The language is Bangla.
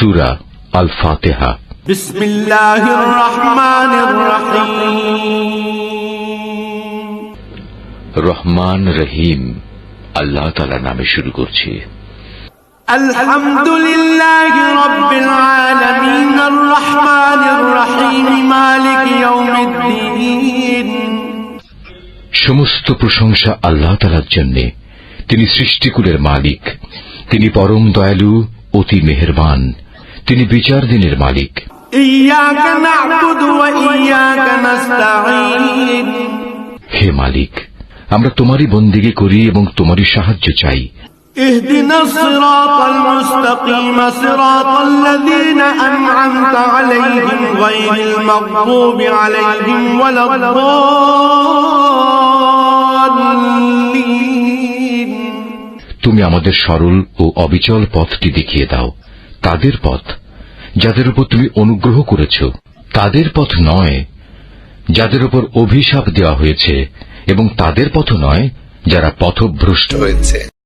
সূরা আল ফাতিহা। বিসমিল্লাহির রহমানির রহিম। রহমান রহিম আল্লাহ তাআলার নামে শুরু করছি। আলহামদুলিল্লাহি রাব্বিল আলামিন আর রহমানির রহিম মালিক ইয়াউমিদ্দিন। সমস্ত প্রশংসা আল্লাহ তাআলার জন্য। তিনি সৃষ্টিকুলের মালিক, তিনি পরম দয়ালু, অতি মেহেরবান, তিনি বিচার দিনের মালিক। ইয়াকা না'বুদু ওয়া ইয়াকা নাস্তাঈন। হে মালিক, আমরা তোমারই বন্দেগী করি এবং তোমারই সাহায্য চাই। ইহদিনাস সিরাতাল মুস্তাকিম সিরাতাল্লাযীনা আন'আমতা আলাইহিম গায়রিল মাগদুবি আলাইহিম ওয়ালাদ-দাল্লিন। তুমি আমাদের সরল ও অবিচল পথটি দেখিয়ে দাও, তাদের পথ যাদের উপর তুমি অনুগ্রহ করেছ, তাদের পথ নয় যাদের উপর অভিশাপ দেওয়া হয়েছে, এবং তাদের পথ নয় যারা পথভ্রষ্ট হয়েছে।